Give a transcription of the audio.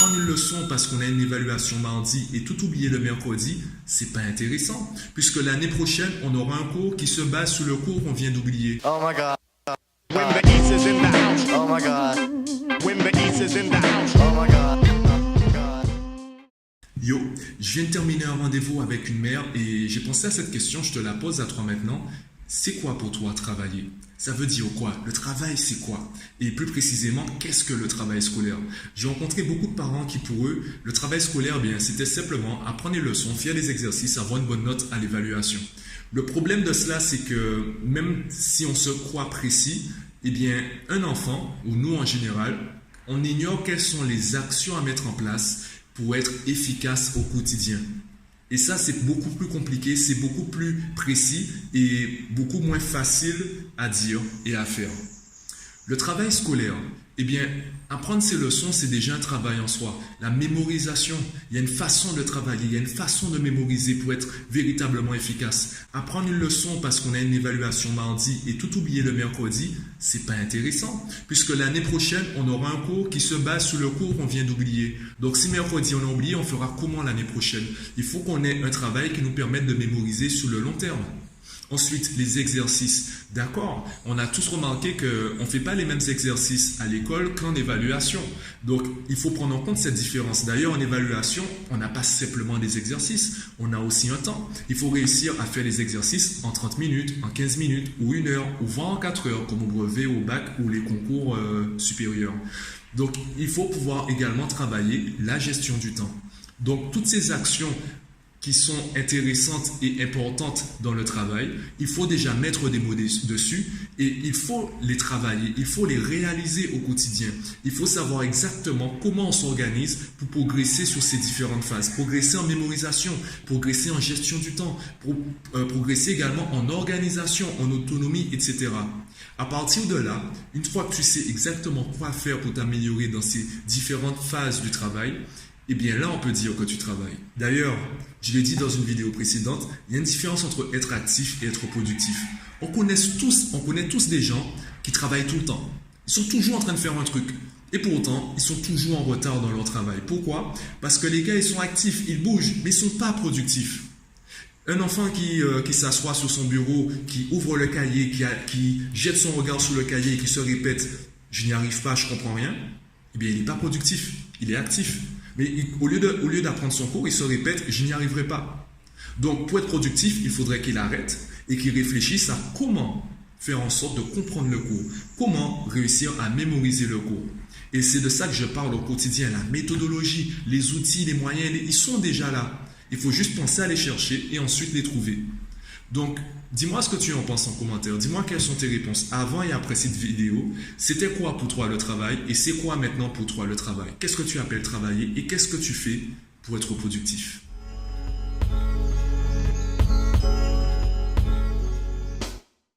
Apprendre une leçon parce qu'on a une évaluation mardi et tout oublier le mercredi, c'est pas intéressant. Puisque l'année prochaine, on aura un cours qui se base sur le cours qu'on vient d'oublier. Oh my God. When the East is in the house. Oh my God. When the East is in the house. Oh my God. Yo, je viens de terminer un rendez-vous avec une mère et j'ai pensé à cette question, je te la pose à toi maintenant. C'est quoi pour toi travailler? Ça veut dire quoi? Le travail, c'est quoi? Et plus précisément, qu'est-ce que le travail scolaire? J'ai rencontré beaucoup de parents qui, pour eux, le travail scolaire, c'était simplement apprendre les leçons, faire des exercices, avoir une bonne note à l'évaluation. Le problème de cela, c'est que même si on se croit précis, un enfant, ou nous en général, on ignore quelles sont les actions à mettre en place pour être efficace au quotidien. Et ça, c'est beaucoup plus compliqué, c'est beaucoup plus précis et beaucoup moins facile à dire et à faire. Le travail scolaire, apprendre ces leçons, c'est déjà un travail en soi. La mémorisation, il y a une façon de travailler, il y a une façon de mémoriser pour être véritablement efficace. Apprendre une leçon parce qu'on a une évaluation mardi et tout oublier le mercredi, c'est pas intéressant. Puisque l'année prochaine, on aura un cours qui se base sur le cours qu'on vient d'oublier. Donc si mercredi on a oublié, on fera comment l'année prochaine? Il faut qu'on ait un travail qui nous permette de mémoriser sur le long terme. Ensuite, les exercices. D'accord, on a tous remarqué qu'on ne fait pas les mêmes exercices à l'école qu'en évaluation. Donc, il faut prendre en compte cette différence. D'ailleurs, en évaluation, on n'a pas simplement des exercices, on a aussi un temps. Il faut réussir à faire les exercices en 30 minutes, en 15 minutes, ou 1 heure, ou voire en 4 heures, comme au brevet, au bac ou les concours supérieurs. Donc, il faut pouvoir également travailler la gestion du temps. Donc, toutes ces actions qui sont intéressantes et importantes dans le travail, il faut déjà mettre des mots dessus et il faut les travailler, il faut les réaliser au quotidien. Il faut savoir exactement comment on s'organise pour progresser sur ces différentes phases, progresser en mémorisation, progresser en gestion du temps, progresser également en organisation, en autonomie, etc. À partir de là, une fois que tu sais exactement quoi faire pour t'améliorer dans ces différentes phases du travail, là, on peut dire que tu travailles. D'ailleurs, je l'ai dit dans une vidéo précédente, il y a une différence entre être actif et être productif. On connaît tous des gens qui travaillent tout le temps. Ils sont toujours en train de faire un truc. Et pourtant, ils sont toujours en retard dans leur travail. Pourquoi? Parce que les gars, ils sont actifs, ils bougent, mais ils ne sont pas productifs. Un enfant qui s'assoit sur son bureau, qui ouvre le cahier, qui jette son regard sur le cahier et qui se répète « je n'y arrive pas, je ne comprends rien », il n'est pas productif, il est actif. Mais au lieu d'apprendre son cours, il se répète « je n'y arriverai pas ». Donc, pour être productif, il faudrait qu'il arrête et qu'il réfléchisse à comment faire en sorte de comprendre le cours, comment réussir à mémoriser le cours. Et c'est de ça que je parle au quotidien. La méthodologie, les outils, les moyens, ils sont déjà là. Il faut juste penser à les chercher et ensuite les trouver. Donc, dis-moi ce que tu en penses en commentaire. Dis-moi quelles sont tes réponses avant et après cette vidéo. C'était quoi pour toi le travail et c'est quoi maintenant pour toi le travail? Qu'est-ce que tu appelles travailler et qu'est-ce que tu fais pour être productif?